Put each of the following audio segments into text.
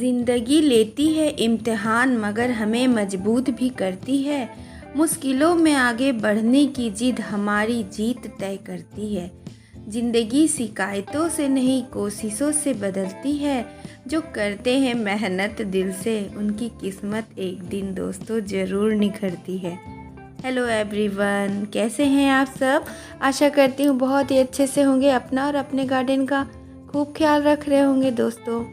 ज़िंदगी लेती है इम्तिहान मगर हमें मजबूत भी करती है। मुश्किलों में आगे बढ़ने की जिद हमारी जीत तय करती है। ज़िंदगी शिकायतों से नहीं कोशिशों से बदलती है। जो करते हैं मेहनत दिल से उनकी किस्मत एक दिन दोस्तों ज़रूर निखरती है। हेलो एवरीवन, कैसे हैं आप सब। आशा करती हूँ बहुत ही अच्छे से होंगे। अपना और अपने गार्डन का खूब ख्याल रख रहे होंगे दोस्तों।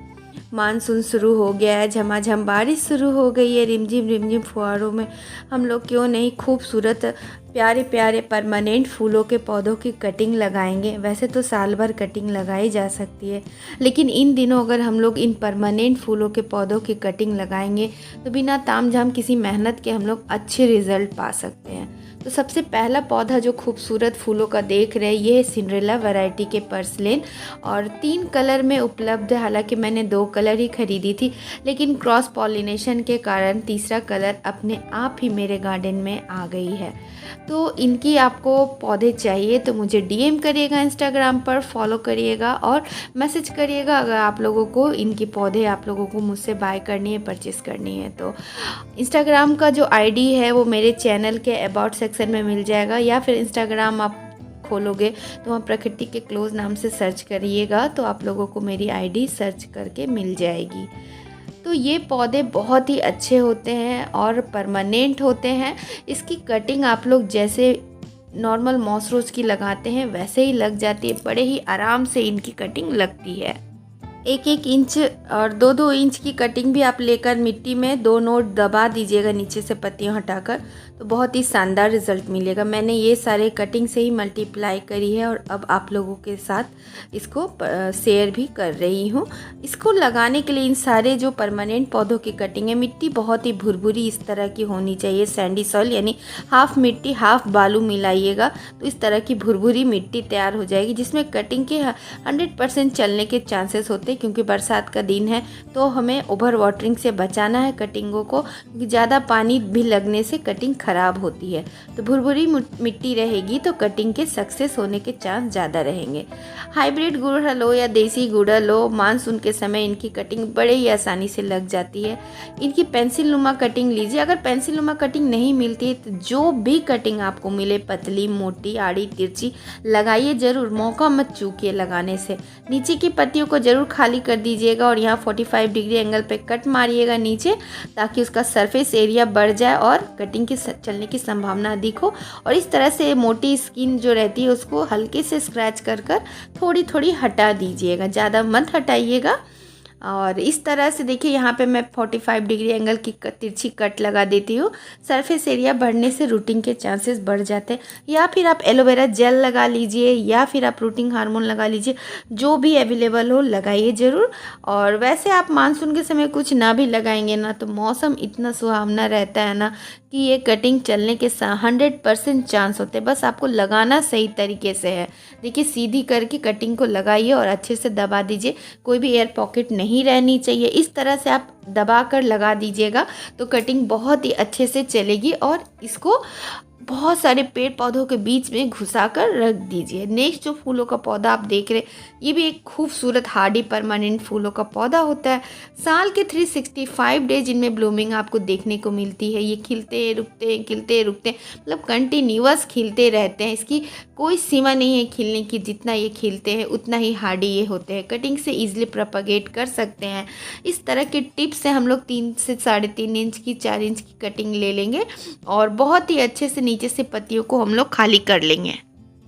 मानसून शुरू हो गया है, झमाझम बारिश शुरू हो गई है। रिमझिम रिमझिम फुहारों में हम लोग क्यों नहीं खूबसूरत प्यारे प्यारे परमानेंट फूलों के पौधों की कटिंग लगाएंगे। वैसे तो साल भर कटिंग लगाई जा सकती है, लेकिन इन दिनों अगर हम लोग इन परमानेंट फूलों के पौधों की कटिंग लगाएंगे तो बिना तामझाम किसी मेहनत के हम लोग अच्छे रिजल्ट पा सकते हैं। तो सबसे पहला पौधा जो खूबसूरत फूलों का देख रहे हैं ये है सिंड्रेला वैरायटी के पर्सलेन, और 3 कलर में उपलब्ध है। हालांकि मैंने 2 कलर ही खरीदी थी, लेकिन क्रॉस पॉलिनेशन के कारण तीसरा कलर अपने आप ही मेरे गार्डन में आ गई है। तो इनकी आपको पौधे चाहिए तो मुझे डीएम करिएगा, इंस्टाग्राम पर फॉलो करिएगा और मैसेज करिएगा अगर आप लोगों को इनकी पौधे आप लोगों को मुझसे बाय करनी है, परचेज़ करनी है। तो इंस्टाग्राम का जो आईडी है वो मेरे चैनल के अबाउट सेक्शन में मिल जाएगा, या फिर इंस्टाग्राम आप खोलोगे तो वहाँ प्रकृति के क्लोज नाम से सर्च करिएगा तो आप लोगों को मेरी आईडी सर्च करके मिल जाएगी। तो ये पौधे बहुत ही अच्छे होते हैं और परमानेंट होते हैं। इसकी कटिंग आप लोग जैसे नॉर्मल मॉस रोज की लगाते हैं वैसे ही लग जाती है। बड़े ही आराम से इनकी कटिंग लगती है। 1-1 इंच और 2-2 इंच की कटिंग भी आप लेकर मिट्टी में 2 नोट दबा दीजिएगा नीचे से पत्तियां हटाकर, तो बहुत ही शानदार रिजल्ट मिलेगा। मैंने ये सारे कटिंग से ही मल्टीप्लाई करी है और अब आप लोगों के साथ इसको शेयर भी कर रही हूँ। इसको लगाने के लिए इन सारे जो परमानेंट पौधों की कटिंग है, मिट्टी बहुत ही भुरभुरी इस तरह की होनी चाहिए। सैंडी सॉइल यानी हाफ मिट्टी हाफ बालू मिलाइएगा तो इस तरह की भुरभुरी मिट्टी तैयार हो जाएगी, जिसमें कटिंग के 100% चलने के चांसेस होते हैं। क्योंकि बरसात का दिन है तो हमें ओवर वाटरिंग से बचाना है कटिंगों को, क्योंकि ज़्यादा पानी भी लगने से कटिंग खराब होती है। तो भुरभुरी मिट्टी रहेगी तो कटिंग के सक्सेस होने के चांस ज़्यादा रहेंगे। हाइब्रिड गुड़ लो या देसी गुड़ लो, मानसून के समय इनकी कटिंग बड़े ही आसानी से लग जाती है। इनकी पेंसिल नुमा कटिंग लीजिए। अगर पेंसिल नुमा कटिंग नहीं मिलती है तो जो भी कटिंग आपको मिले, पतली मोटी आड़ी तिरछी, लगाइए ज़रूर। मौका मत चूकिए लगाने से। नीचे की पत्तियों को ज़रूर खाली कर दीजिएगा और यहाँ 45 डिग्री एंगल पे कट मारिएगा नीचे, ताकि उसका सरफेस एरिया बढ़ जाए और कटिंग की चलने की संभावना अधिक हो। और इस तरह से मोटी स्किन जो रहती है उसको हल्के से स्क्रैच कर कर थोड़ी थोड़ी हटा दीजिएगा, ज़्यादा मत हटाइएगा। और इस तरह से देखिए यहाँ पे मैं 45 डिग्री एंगल की तिरछी कट लगा देती हूँ। सरफेस एरिया बढ़ने से रूटिंग के चांसेस बढ़ जाते हैं। या फिर आप एलोवेरा जेल लगा लीजिए या फिर आप रूटिंग हार्मोन लगा लीजिए, जो भी अवेलेबल हो लगाइए ज़रूर। और वैसे आप मानसून के समय कुछ ना भी लगाएंगे ना तो मौसम इतना सुहावना रहता है ना कि ये कटिंग चलने के 100% चांस होते हैं। बस आपको लगाना सही तरीके से है। देखिए सीधी करके कटिंग को लगाइए और अच्छे से दबा दीजिए। कोई भी एयर पॉकेट नहीं रहनी चाहिए। इस तरह से आप दबा कर लगा दीजिएगा तो कटिंग बहुत ही अच्छे से चलेगी। और इसको बहुत सारे पेड़ पौधों के बीच में घुसा कर रख दीजिए। नेक्स्ट जो फूलों का पौधा आप देख रहे हैं ये भी एक खूबसूरत हार्डी परमानेंट फूलों का पौधा होता है। साल के 365 डेज इनमें ब्लूमिंग आपको देखने को मिलती है। ये खिलते रुकते खिलते रुकते, मतलब कंटिन्यूअस खिलते रहते हैं। इसकी कोई सीमा नहीं है खिलने की, जितना ये खिलते हैं उतना ही हार्डी ये होते हैं। कटिंग से ईजिली प्रोपगेट कर सकते हैं। इस तरह के टिप्स से हम लोग 3 से 3.5 इंच की 4 इंच की कटिंग ले लेंगे और बहुत ही अच्छे से नीचे से पत्तियों को हम लोग खाली कर लेंगे,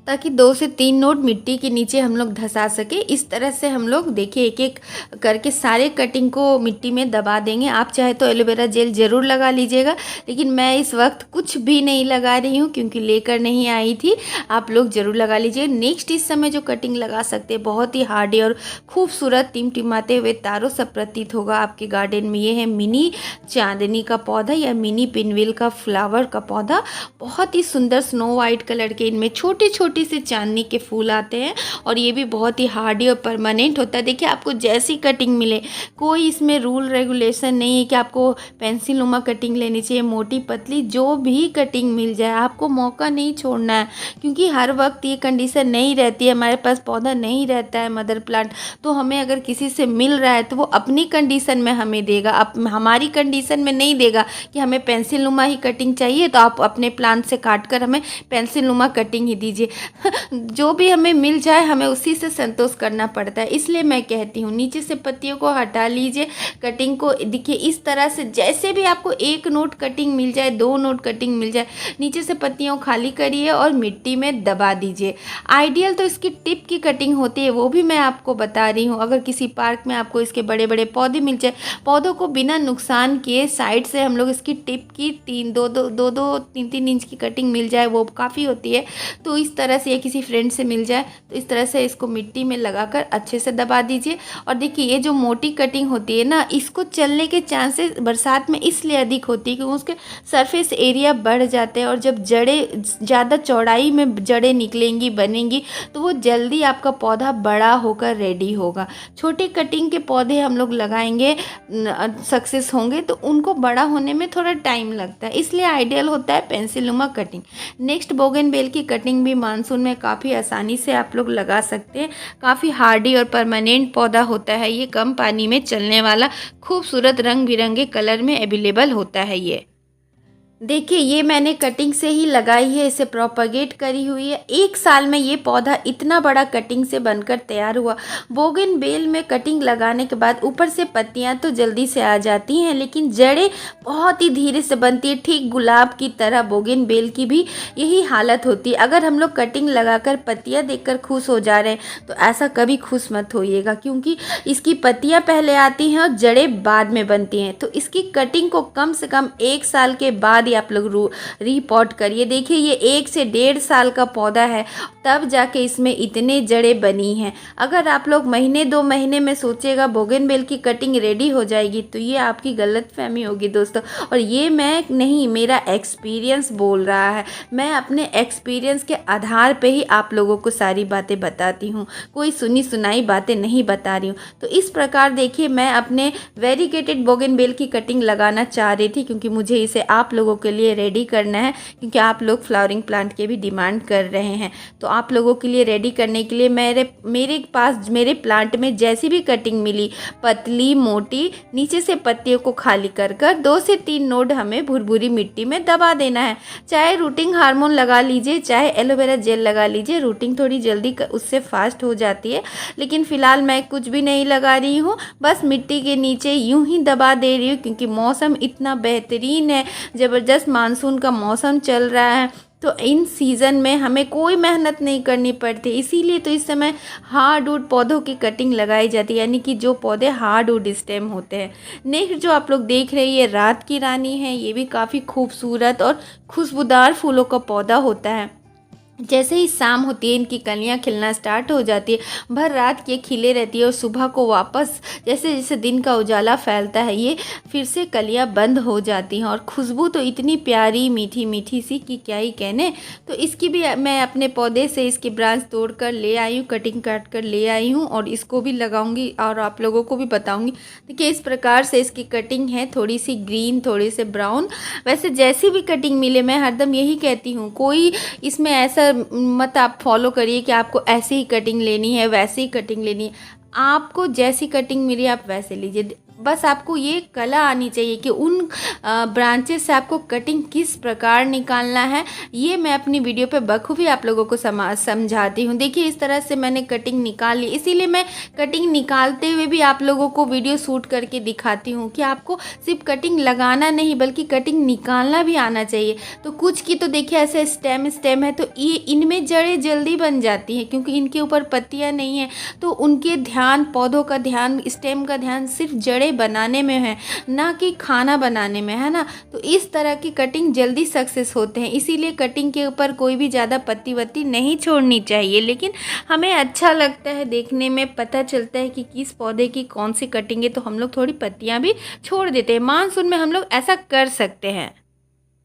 ताकि 2 से 3 नोट मिट्टी के नीचे हम लोग धंसा सके। इस तरह से हम लोग देखिए एक एक करके सारे कटिंग को मिट्टी में दबा देंगे। आप चाहे तो एलोवेरा जेल ज़रूर लगा लीजिएगा, लेकिन मैं इस वक्त कुछ भी नहीं लगा रही हूँ क्योंकि लेकर नहीं आई थी। आप लोग ज़रूर लगा लीजिए। नेक्स्ट इस समय जो कटिंग लगा सकते हैं बहुत ही हार्डी और खूबसूरत टिमटिमाते हुए तारों से प्रतीत होगा आपके गार्डन में, ये है मिनी चांदनी का पौधा या मिनी पिनविल का फ्लावर का पौधा। बहुत ही सुंदर स्नो वाइट कलर के इनमें छोटे छोटे छोटी सी चांदनी के फूल आते हैं और ये भी बहुत ही हार्डी और परमानेंट होता है। देखिए आपको जैसी कटिंग मिले, कोई इसमें रूल रेगुलेशन नहीं है कि आपको पेंसिल नुमा कटिंग लेनी चाहिए, मोटी पतली, जो भी कटिंग मिल जाए आपको मौका नहीं छोड़ना है, क्योंकि हर वक्त ये कंडीशन नहीं रहती है, हमारे पास पौधा नहीं रहता है मदर प्लांट। तो हमें अगर किसी से मिल रहा है तो वो अपनी कंडीशन में हमें देगा, हमारी कंडीशन में नहीं देगा कि हमें पेंसिल नुमा ही कटिंग चाहिए तो आप अपने प्लांट से काट कर हमें पेंसिल नुमा कटिंग ही दीजिए। जो भी हमें मिल जाए हमें उसी से संतोष करना पड़ता है। इसलिए मैं कहती हूँ नीचे से पत्तियों को हटा लीजिए, कटिंग को देखिए इस तरह से, जैसे भी आपको 1 नोट कटिंग मिल जाए, 2 नोट कटिंग मिल जाए, नीचे से पत्तियों खाली करिए और मिट्टी में दबा दीजिए। आइडियल तो इसकी टिप की कटिंग होती है, वो भी मैं आपको बता रही हूँ। अगर किसी पार्क में आपको इसके बड़े बड़े पौधे मिल जाए, पौधों को बिना नुकसान किए साइड से हम लोग इसकी टिप की 3 इंच की कटिंग मिल जाए, वो काफ़ी होती है। तो इस तरह से, या किसी फ्रेंड से मिल जाए तो इस तरह से इसको मिट्टी में लगाकर अच्छे से दबा दीजिए। और देखिए ये जो मोटी कटिंग होती है ना, इसको चलने के चांसेस बरसात में इसलिए अधिक होती है क्योंकि उसके सरफेस एरिया बढ़ जाते हैं और जब जड़ें ज़्यादा चौड़ाई में जड़ें निकलेंगी, बनेंगी, तो वो जल्दी आपका पौधा बड़ा होकर रेडी होगा। छोटी कटिंग के पौधे हम लोग लगाएंगे, सक्सेस होंगे, तो उनको बड़ा होने में थोड़ा टाइम लगता है, इसलिए आइडियल होता है पेंसिल नुमा कटिंग। नेक्स्ट बोगनवेल की कटिंग भी मानसून में काफ़ी आसानी से आप लोग लगा सकते हैं। काफ़ी हार्डी और परमानेंट पौधा होता है ये, कम पानी में चलने वाला, खूबसूरत रंग बिरंगे कलर में अवेलेबल होता है ये। देखिए ये मैंने कटिंग से ही लगाई है, इसे प्रोपगेट करी हुई है। 1 साल में ये पौधा इतना बड़ा कटिंग से बनकर तैयार हुआ। बोगनवेल में कटिंग लगाने के बाद ऊपर से पत्तियां तो जल्दी से आ जाती हैं, लेकिन जड़ें बहुत ही धीरे से बनती है। ठीक गुलाब की तरह बोगनवेल की भी यही हालत होती है। अगर हम लोग कटिंग लगाकर पत्तियाँ देखकर खुश हो जा रहे हैं तो ऐसा कभी खुश मत होइएगा, क्योंकि इसकी पत्तियाँ पहले आती हैं और जड़ें बाद में बनती हैं। तो इसकी कटिंग को कम से कम 1 साल के बाद आप लोग रिपोर्ट करिए। देखिए ये 1 से 1.5 साल का पौधा है, तब जाके इसमें इतने जड़ें बनी हैं। अगर आप लोग महीने 2 महीने में सोचेगा बोगनवेल की कटिंग रेडी हो जाएगी, तो ये आपकी गलतफहमी होगी दोस्तों। और ये मैं नहीं, मेरा एक्सपीरियंस बोल रहा है। मैं अपने एक्सपीरियंस के आधार पे ही आप लोगों को सारी बातें बताती हूँ, कोई सुनी सुनाई बातें नहीं बता रही हूँ। तो इस प्रकार देखिए मैं अपने वेरीगेटेड बोगनवेल की कटिंग लगाना चाह रही थी, क्योंकि मुझे इसे आप लोगों के लिए रेडी करना है, क्योंकि आप लोग फ्लावरिंग प्लांट के भी डिमांड कर रहे हैं। तो आप लोगों के लिए रेडी करने के लिए मेरे पास मेरे प्लांट में जैसी भी कटिंग मिली, पतली मोटी, नीचे से पत्तियों को खाली कर 2 से 3 नोड हमें भुरभुरी मिट्टी में दबा देना है। चाहे रूटिंग हार्मोन लगा लीजिए, चाहे एलोवेरा जेल लगा लीजिए, रूटिंग थोड़ी जल्दी उससे फास्ट हो जाती है। लेकिन फ़िलहाल मैं कुछ भी नहीं लगा रही हूँ, बस मिट्टी के नीचे यूं ही दबा दे रही हूँ, क्योंकि मौसम इतना बेहतरीन है, ज़बरदस्त मानसून का मौसम चल रहा है। तो इन सीज़न में हमें कोई मेहनत नहीं करनी पड़ती, इसीलिए तो इस समय हार्डवुड पौधों की कटिंग लगाई जाती है, यानी कि जो पौधे हार्डवुड स्टेम होते हैं। नेक्स्ट जो आप लोग देख रहे हैं ये रात की रानी है। ये भी काफ़ी खूबसूरत और खुशबूदार फूलों का पौधा होता है। जैसे ही शाम होती है इनकी कलियां खिलना स्टार्ट हो जाती है, भर रात ये खिले रहती है और सुबह को वापस जैसे जैसे दिन का उजाला फैलता है ये फिर से कलियां बंद हो जाती हैं। और खुशबू तो इतनी प्यारी मीठी मीठी सी कि क्या ही कहने। तो इसकी भी मैं अपने पौधे से इसकी ब्रांच तोड़ कर ले आई हूँ, कटिंग काट कर ले आई हूँ, और इसको भी लगाऊंगी और आप लोगों को भी बताऊंगी। देखिए इस प्रकार से इसकी कटिंग है, थोड़ी सी ग्रीन, थोड़ी से ब्राउन। वैसे जैसी भी कटिंग मिले मैं हरदम यही कहती हूँ, कोई इसमें ऐसा मत आप फॉलो करिए कि आपको ऐसी ही कटिंग लेनी है, वैसी ही कटिंग लेनी है। आपको जैसी कटिंग मिली आप वैसे लीजिए, बस आपको ये कला आनी चाहिए कि उन ब्रांचेस से आपको कटिंग किस प्रकार निकालना है। ये मैं अपनी वीडियो पे बखूबी आप लोगों को समझाती हूँ। देखिए इस तरह से मैंने कटिंग निकाल ली, इसीलिए मैं कटिंग निकालते हुए भी आप लोगों को वीडियो शूट करके दिखाती हूँ कि आपको सिर्फ कटिंग लगाना नहीं बल्कि कटिंग निकालना भी आना चाहिए। तो कुछ की तो देखिए ऐसे स्टेम है, तो ये इनमें जड़ें जल्दी बन जाती हैं क्योंकि इनके ऊपर पत्तियाँ नहीं हैं। तो उनके ध्यान, पौधों का ध्यान, स्टेम का ध्यान सिर्फ जड़ें बनाने में है, ना कि खाना बनाने में, है ना। तो इस तरह की कटिंग जल्दी सक्सेस होते हैं, इसीलिए कटिंग के ऊपर कोई भी ज़्यादा पत्ती वत्ती नहीं छोड़नी चाहिए। लेकिन हमें अच्छा लगता है देखने में, पता चलता है कि किस पौधे की कौन सी कटिंग है, तो हम लोग थोड़ी पत्तियाँ भी छोड़ देते हैं। मानसून में हम लोग ऐसा कर सकते हैं।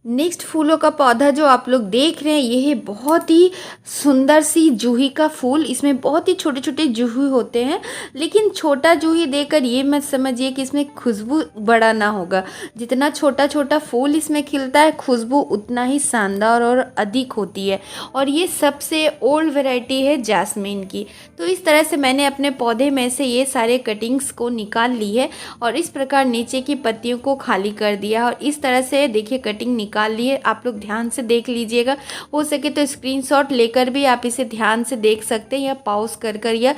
नेक्स्ट फूलों का पौधा जो आप लोग देख रहे हैं, ये है बहुत ही सुंदर सी जूही का फूल। इसमें बहुत ही छोटे छोटे जूही होते हैं, लेकिन छोटा जूही देकर ये मत समझिए कि इसमें खुशबू बड़ा ना होगा। जितना छोटा छोटा फूल इसमें खिलता है, खुशबू उतना ही शानदार और अधिक होती है। और ये सबसे ओल्ड वैरायटी है जास्मीन की। तो इस तरह से मैंने अपने पौधे में से ये सारे कटिंग्स को निकाल ली है और इस प्रकार नीचे की पत्तियों को खाली कर दिया। और इस तरह से देखिए कटिंग निकाल लिए। आप लोग ध्यान से देख लीजिएगा, हो सके तो स्क्रीनशॉट लेकर भी आप इसे ध्यान से देख सकते हैं, या पॉज कर या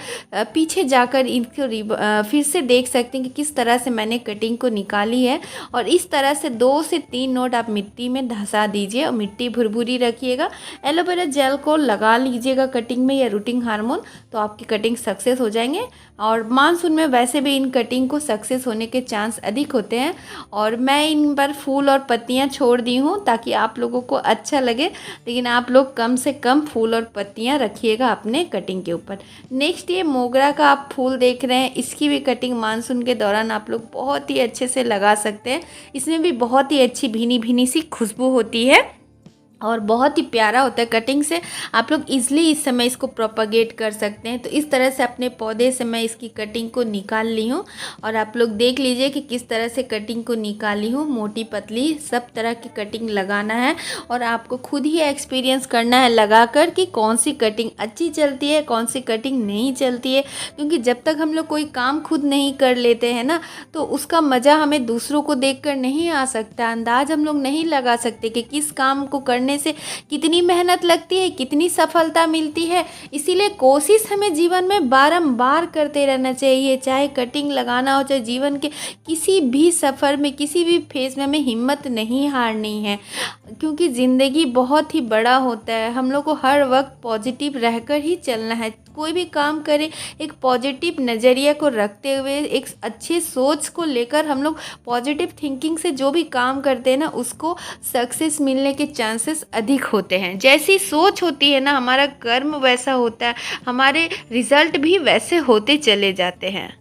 पीछे जाकर इनको फिर से देख सकते हैं कि किस तरह से मैंने कटिंग को निकाली है। और इस तरह से 2 से 3 नोट आप मिट्टी में धंसा दीजिए और मिट्टी भुरभुरी रखिएगा। एलोवेरा जेल को लगा लीजिएगा कटिंग में या रूटिंग हार्मोन, तो आपकी कटिंग सक्सेस हो जाएंगे। और मानसून में वैसे भी इन कटिंग को सक्सेस होने के चांस अधिक होते हैं। और मैं इन पर फूल और पत्तियां छोड़ दी हूँ ताकि आप लोगों को अच्छा लगे, लेकिन आप लोग कम से कम फूल और पत्तियां रखिएगा अपने कटिंग के ऊपर। नेक्स्ट ये मोगरा का आप फूल देख रहे हैं, इसकी भी कटिंग मानसून के दौरान आप लोग बहुत ही अच्छे से लगा सकते हैं। इसमें भी बहुत ही अच्छी भीनी भीनी सी खुशबू होती है और बहुत ही प्यारा होता है। कटिंग से आप लोग इजीली इस समय इसको प्रोपागेट कर सकते हैं। तो इस तरह से अपने पौधे से मैं इसकी कटिंग को निकाल ली हूँ और आप लोग देख लीजिए कि किस तरह से कटिंग को निकाली हूँ। मोटी पतली सब तरह की कटिंग लगाना है और आपको खुद ही एक्सपीरियंस करना है लगाकर कि कौन सी कटिंग अच्छी चलती है, कौन सी कटिंग नहीं चलती है। क्योंकि जब तक हम लोग कोई काम खुद नहीं कर लेते हैं ना, तो उसका मज़ा हमें दूसरों को देखकर नहीं आ सकता। अंदाज़ हम लोग नहीं लगा सकते कि किस काम को करने से कितनी मेहनत लगती है, कितनी सफलता मिलती है। इसीलिए कोशिश हमें जीवन में बारंबार करते रहना चाहिए। चाहे कटिंग लगाना हो, चाहे जीवन के किसी भी सफ़र में, किसी भी फेज में हमें हिम्मत नहीं हारनी है। क्योंकि ज़िंदगी बहुत ही बड़ा होता है, हम लोग को हर वक्त पॉजिटिव रहकर ही चलना है। कोई भी काम करें एक पॉजिटिव नज़रिया को रखते हुए, एक अच्छे सोच को लेकर हम लोग पॉजिटिव थिंकिंग से जो भी काम करते हैं ना, उसको सक्सेस मिलने के चांसेस अधिक होते हैं। जैसी सोच होती है ना, हमारा कर्म वैसा होता है, हमारे रिजल्ट भी वैसे होते चले जाते हैं।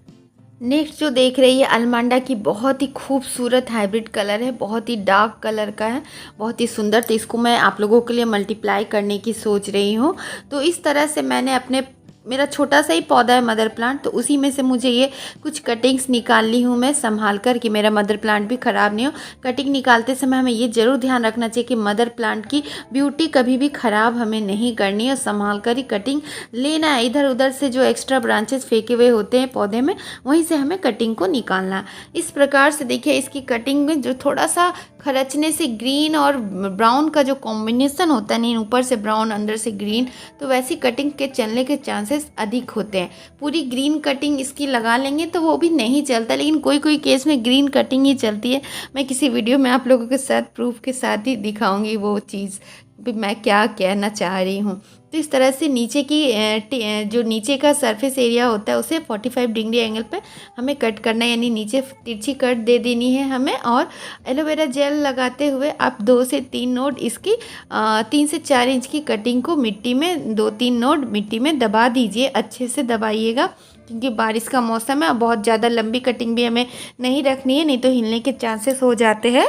नेक्स्ट जो देख रही है अलमांडा की बहुत ही खूबसूरत हाइब्रिड कलर है, बहुत ही डार्क कलर का है, बहुत ही सुंदर। तो इसको मैं आप लोगों के लिए मल्टीप्लाई करने की सोच रही हूँ। तो इस तरह से मैंने मेरा छोटा सा ही पौधा है मदर प्लांट, तो उसी में से मुझे ये कुछ कटिंग्स निकाल ली हूँ मैं संभाल कर कि मेरा मदर प्लांट भी ख़राब नहीं हो। कटिंग निकालते समय हमें ये ज़रूर ध्यान रखना चाहिए कि मदर प्लांट की ब्यूटी कभी भी ख़राब हमें नहीं करनी है, संभाल कर ही कटिंग लेना है। इधर उधर से जो एक्स्ट्रा ब्रांचेस फेंके हुए होते हैं पौधे में, वहीं से हमें कटिंग को निकालना। इस प्रकार से देखिए इसकी कटिंग में जो थोड़ा सा खरचने से ग्रीन और ब्राउन का जो कॉम्बिनेशन होता है, नहीं ऊपर से ब्राउन अंदर से ग्रीन, तो वैसी कटिंग के चलने के चांसेस अधिक होते हैं। पूरी ग्रीन कटिंग इसकी लगा लेंगे तो वो भी नहीं चलता, लेकिन कोई कोई केस में ग्रीन कटिंग ही चलती है। मैं किसी वीडियो में आप लोगों के साथ प्रूफ के साथ ही दिखाऊंगी वो चीज़ भी मैं क्या कहना चाह रही हूँ। तो इस तरह से नीचे की जो नीचे का सरफेस एरिया होता है उसे 45 डिग्री एंगल पे हमें कट करना है, यानी नीचे तिरछी कट दे देनी है हमें। और एलोवेरा जेल लगाते हुए आप 2 से 3 नोट इसकी 3 से 4 इंच की कटिंग को मिट्टी में 2-3 नोट मिट्टी में दबा दीजिए, अच्छे से दबाइएगा। क्योंकि बारिश का मौसम है, बहुत ज़्यादा लंबी कटिंग भी हमें नहीं रखनी है, नहीं तो हिलने के चांसेस हो जाते हैं।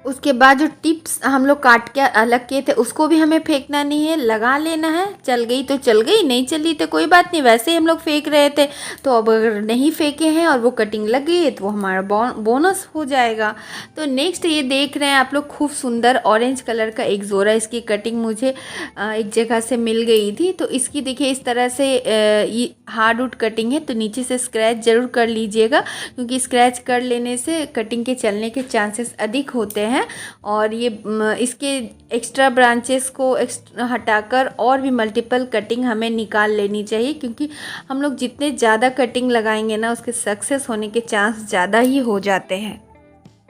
उसके बाद जो टिप्स हम लोग काट के अलग किए थे उसको भी हमें फेंकना नहीं है, लगा लेना है। चल गई तो चल गई, नहीं चली तो कोई बात नहीं, वैसे ही हम लोग फेंक रहे थे। तो अब अगर नहीं फेंके हैं और वो कटिंग लग गई है तो वो हमारा बोनस हो जाएगा। तो नेक्स्ट ये देख रहे हैं आप लोग खूब सुंदर ऑरेंज कलर का एक जोड़ा, इसकी कटिंग मुझे एक जगह से मिल गई थी। तो इसकी देखिए इस तरह से ये हार्डवुड कटिंग है, तो नीचे से स्क्रैच ज़रूर कर लीजिएगा, क्योंकि स्क्रैच कर लेने से कटिंग के चलने के चांसेस अधिक होते हैं। और ये इसके एक्स्ट्रा ब्रांचेस को हटाकर और भी मल्टीपल कटिंग हमें निकाल लेनी चाहिए, क्योंकि हम लोग जितने ज़्यादा कटिंग लगाएंगे ना, उसके सक्सेस होने के चांस ज़्यादा ही हो जाते हैं।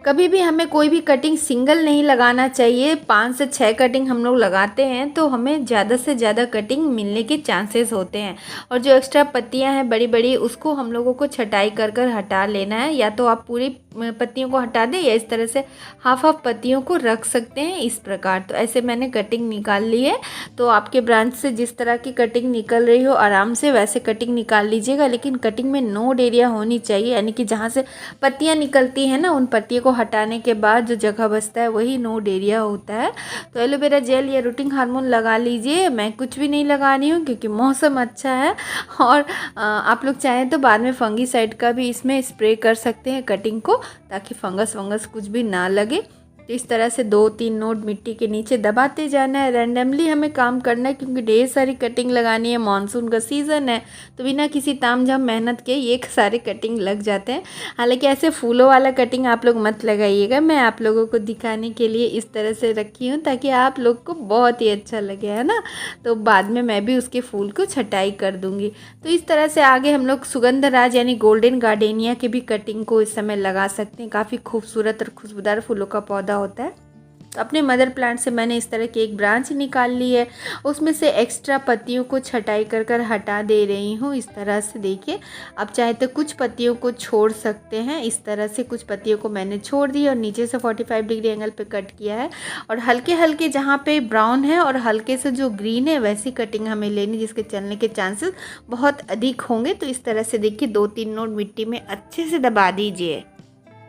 कभी भी हमें कोई भी कटिंग सिंगल नहीं लगाना चाहिए। 5 से 6 कटिंग हम लोग लगाते हैं तो हमें ज़्यादा से ज़्यादा कटिंग मिलने के चांसेस होते हैं। और जो एक्स्ट्रा पत्तियां हैं बड़ी बड़ी, उसको हम लोगों को छटाई कर हटा लेना है, या तो आप पूरी पत्तियों को हटा दें या इस तरह से हाफ पत्तियों को रख सकते हैं इस प्रकार। तो ऐसे मैंने कटिंग निकाल ली है। तो आपके ब्रांच से जिस तरह की कटिंग निकल रही हो आराम से वैसे कटिंग निकाल लीजिएगा, लेकिन कटिंग में नोड एरिया होनी चाहिए, यानी कि जहाँ से पत्तियाँ निकलती हैं ना, उन पत्तियों को हटाने के बाद जो जगह बचता है वही नोड एरिया होता है। तो एलोवेरा जेल या रूटिंग हार्मोन लगा लीजिए। मैं कुछ भी नहीं लगा रही हूँ क्योंकि मौसम अच्छा है, और आप लोग चाहें तो बाद में फंगीसाइड का भी इसमें स्प्रे कर सकते हैं कटिंग को, ताकि फंगस वंगस कुछ भी ना लगे। तो इस तरह से 2-3 नोड मिट्टी के नीचे दबाते जाना है। रैंडमली हमें काम करना है क्योंकि ढेर सारी कटिंग लगानी है, मानसून का सीज़न है, तो बिना किसी तामझाम मेहनत के ये सारे कटिंग लग जाते हैं। हालांकि ऐसे फूलों वाला कटिंग आप लोग मत लगाइएगा, मैं आप लोगों को दिखाने के लिए इस तरह से रखी हूँ ताकि आप लोग को बहुत ही अच्छा लगे, है ना। तो बाद में मैं भी उसके फूल को छटाई कर दूँगी। तो इस तरह से आगे हम लोग सुगंधराज यानी गोल्डन गार्डेनिया के भी कटिंग को इस समय लगा सकते हैं। काफ़ी खूबसूरत और खुशबूदार फूलों का पौधा होता है। तो अपने मदर प्लांट से मैंने इस तरह की एक ब्रांच निकाल ली है, उसमें से एक्स्ट्रा पत्तियों को छटाई कर कर हटा दे रही हूँ इस तरह से। देखिए, आप चाहे तो कुछ पत्तियों को छोड़ सकते हैं, इस तरह से कुछ पत्तियों को मैंने छोड़ दी और नीचे से 45 डिग्री एंगल पे कट किया है। और हल्के हल्के जहाँ पे ब्राउन है और हल्के से जो ग्रीन है वैसी कटिंग हमें लेनी, जिसके चलने के चांसेस बहुत अधिक होंगे। तो इस तरह से देखिए 2-3 नोड मिट्टी में अच्छे से दबा दीजिए।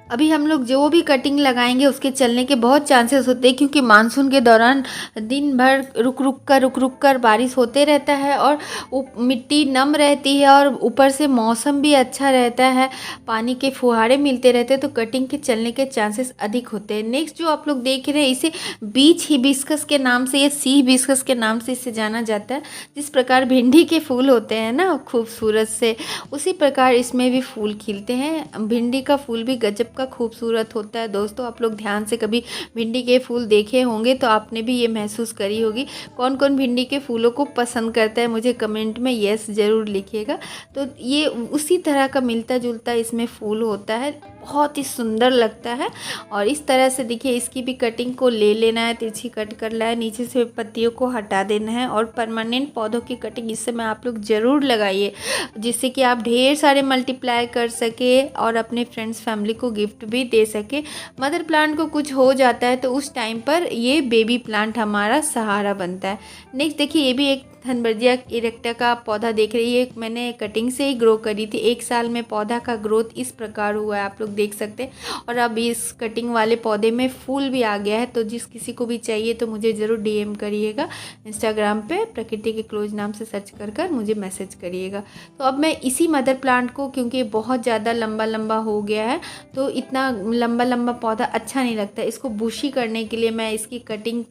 अभी हम लोग जो भी कटिंग लगाएंगे उसके चलने के बहुत चांसेस होते हैं, क्योंकि मानसून के दौरान दिन भर रुक रुक कर बारिश होते रहता है और मिट्टी नम रहती है और ऊपर से मौसम भी अच्छा रहता है, पानी के फुहारे मिलते रहते हैं, तो कटिंग के चलने के चांसेस अधिक होते हैं। नेक्स्ट जो आप लोग देख रहे हैं इसे बीच हिबिस्कस के नाम से या सी हिबिस्कस के नाम से इसे जाना जाता है। जिस प्रकार भिंडी के फूल होते हैं ना खूबसूरत से, उसी प्रकार इसमें भी फूल खिलते हैं। भिंडी का फूल भी गजब का खूबसूरत होता है दोस्तों। आप लोग ध्यान से कभी भिंडी के फूल देखे होंगे तो आपने भी ये महसूस करी होगी। कौन कौन भिंडी के फूलों को पसंद करता है मुझे कमेंट में यस ज़रूर लिखिएगा। तो ये उसी तरह का मिलता जुलता इसमें फूल होता है, बहुत ही सुंदर लगता है। और इस तरह से देखिए इसकी भी कटिंग को ले लेना है, तिरछी कट कर लेना है, नीचे से पत्तियों को हटा देना है। और परमानेंट पौधों की कटिंग इस समय आप लोग ज़रूर लगाइए, जिससे कि आप ढेर सारे मल्टीप्लाई कर सके और अपने फ्रेंड्स फैमिली को गिफ्ट भी दे सके। मदर प्लांट को कुछ हो जाता है तो उस टाइम पर ये बेबी प्लांट हमारा सहारा बनता है। नेक्स्ट देखिए, ये भी एक थनबर्जिया इरेक्टा का पौधा देख रही है, मैंने कटिंग से ही ग्रो करी थी। 1 साल में पौधा का ग्रोथ इस प्रकार हुआ है, आप लोग देख सकते हैं। और अब इस कटिंग वाले पौधे में फूल भी आ गया है। तो जिस किसी को भी चाहिए तो मुझे ज़रूर डीएम करिएगा, इंस्टाग्राम पे प्रकृति के क्लोज नाम से सर्च कर मुझे मैसेज करिएगा। तो अब मैं इसी मदर प्लांट को, क्योंकि बहुत ज़्यादा लंबा लंबा हो गया है तो इतना लंबा लंबा पौधा अच्छा नहीं लगता, इसको बुशी करने के लिए मैं इसकी कटिंग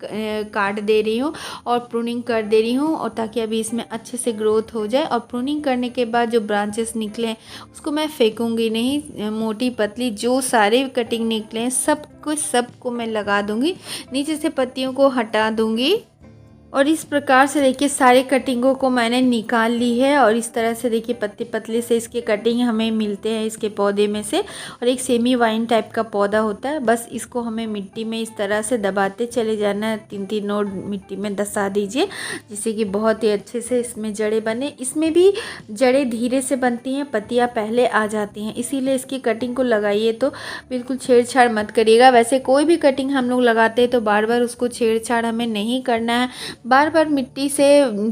काट दे रही हूँ और प्रूनिंग कर दे रही हूँ, और ताकि अभी इसमें अच्छे से ग्रोथ हो जाए। और प्रूनिंग करने के बाद जो ब्रांचेस निकले उसको मैं फेंकूंगी नहीं, मोटी पतली जो सारे कटिंग निकले हैं सबको मैं लगा दूंगी, नीचे से पत्तियों को हटा दूंगी। और इस प्रकार से देखिए सारे कटिंगों को मैंने निकाल ली है। और इस तरह से देखिए पत्ते पतले से इसके कटिंग हमें मिलते हैं इसके पौधे में से। और एक सेमी वाइन टाइप का पौधा होता है, बस इसको हमें मिट्टी में इस तरह से दबाते चले जाना है। 3-3 नोड मिट्टी में दसा दीजिए, जिससे कि बहुत ही अच्छे से इसमें जड़ें बने। इसमें भी जड़ें धीरे से बनती हैं, पत्तियाँ पहले आ जाती हैं, इसीलिए इसकी कटिंग को लगाइए तो बिल्कुल छेड़छाड़ मत करिएगा। वैसे कोई भी कटिंग हम लोग लगाते हैं तो बार बार उसको छेड़छाड़ हमें नहीं करना है। बार बार मिट्टी से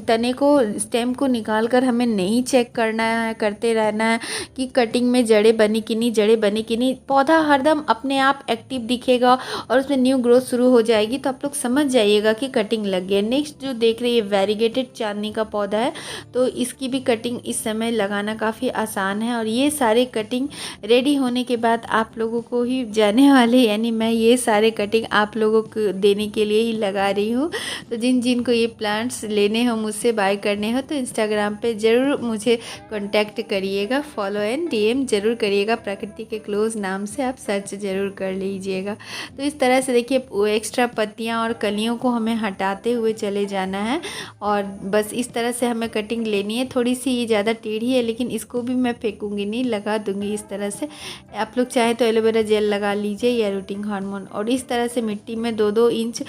तने को, स्टेम को निकाल कर हमें नहीं चेक करना है, करते रहना है कि कटिंग में जड़ें बनी कि नहीं, जड़ें बनी कि नहीं। पौधा हरदम अपने आप एक्टिव दिखेगा और उसमें न्यू ग्रोथ शुरू हो जाएगी, तो आप लोग समझ जाइएगा कि कटिंग लग गई है। नेक्स्ट जो देख रही है वेरीगेटेड चांदनी का पौधा है, तो इसकी भी कटिंग इस समय लगाना काफ़ी आसान है। और ये सारे कटिंग रेडी होने के बाद आप लोगों को ही जाने वाले, यानी मैं ये सारे कटिंग आप लोगों को देने के लिए ही लगा रही हूँ। तो जिन को ये प्लांट्स लेने हो, मुझसे बाय करने हो, तो इंस्टाग्राम पे ज़रूर मुझे कांटेक्ट करिएगा, फॉलो एंड डीएम ज़रूर करिएगा। प्रकृति के क्लोज नाम से आप सर्च ज़रूर कर लीजिएगा। तो इस तरह से देखिए एक्स्ट्रा पत्तियाँ और कलियों को हमें हटाते हुए चले जाना है। और बस इस तरह से हमें कटिंग लेनी है। थोड़ी सी ये ज़्यादा टेढ़ी है, लेकिन इसको भी मैं फेंकूँगी नहीं, लगा दूँगी इस तरह से। आप लोग चाहे तो एलोवेरा जेल लगा लीजिए या रूटिंग हार्मोन। और इस तरह से मिट्टी में 2-2 इंच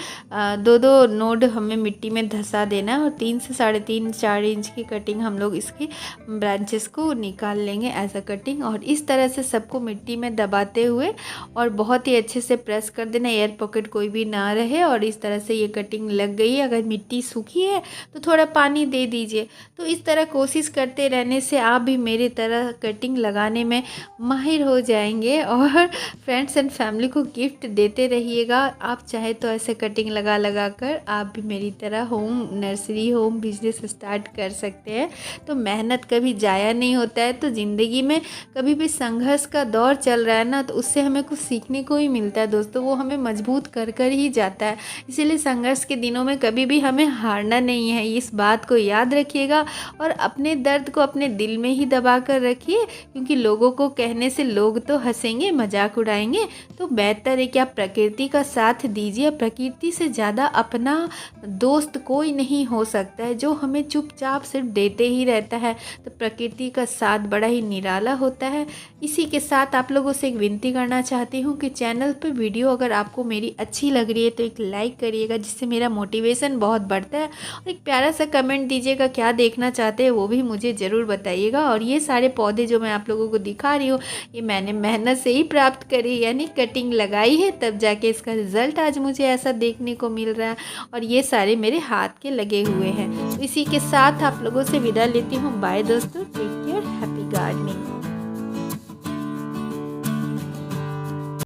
2-2 नोड हमें मिट्टी में धंसा देना है और 3 से 3.5-4 इंच की कटिंग हम लोग इसकी ब्रांचेस को निकाल लेंगे एज अ कटिंग। और इस तरह से सबको मिट्टी में दबाते हुए और बहुत ही अच्छे से प्रेस कर देना, एयर पॉकेट कोई भी ना रहे। और इस तरह से ये कटिंग लग गई है। अगर मिट्टी सूखी है तो थोड़ा पानी दे दीजिए। तो इस तरह कोशिश करते रहने से आप भी मेरी तरह कटिंग लगाने में माहिर हो जाएंगे और फ्रेंड्स एंड फैमिली को गिफ्ट देते रहिएगा। आप चाहे तो ऐसे कटिंग लगा लगा कर आप भी मेरी तरह home nursery, home business start कर सकते हैं। तो मेहनत कभी ज़ाया नहीं होता है। तो ज़िंदगी में कभी भी संघर्ष का दौर चल रहा है ना, तो उससे हमें कुछ सीखने को ही मिलता है दोस्तों। वो हमें मजबूत कर कर ही जाता है। इसीलिए संघर्ष के दिनों में कभी भी हमें हारना नहीं है। इस बात को याद रखिएगा और अपने दर्द को अपने दिल में ही दबा कर रखिए, क्योंकि लोगों को कहने से लोग तो हंसेंगे, मजाक उड़ाएंगे। तो बेहतर है कि आप प्रकृति का साथ दीजिए। प्रकृति से ज़्यादा अपना दोस्त कोई नहीं हो सकता है, जो हमें चुपचाप सिर्फ देते ही रहता है। तो प्रकृति का साथ बड़ा ही निराला होता है। इसी के साथ आप लोगों से एक विनती करना चाहती हूँ कि चैनल पर वीडियो अगर आपको मेरी अच्छी लग रही है तो एक लाइक करिएगा, जिससे मेरा मोटिवेशन बहुत बढ़ता है। और एक प्यारा सा कमेंट दीजिएगा, क्या देखना चाहते हैं वो भी मुझे ज़रूर बताइएगा। और ये सारे पौधे जो मैं आप लोगों को दिखा रही हूँ, ये मैंने मेहनत से ही प्राप्त करी, यानी कटिंग लगाई है, तब जाके इसका रिज़ल्ट आज मुझे ऐसा देखने को मिल रहा है। और ये सारे मेरे हाथ के लगे हुए हैं। तो इसी के साथ आप लोगों से विदा लेती हूँ। बाय दोस्तों, टेक केयर, हैप्पी गार्डनिंग।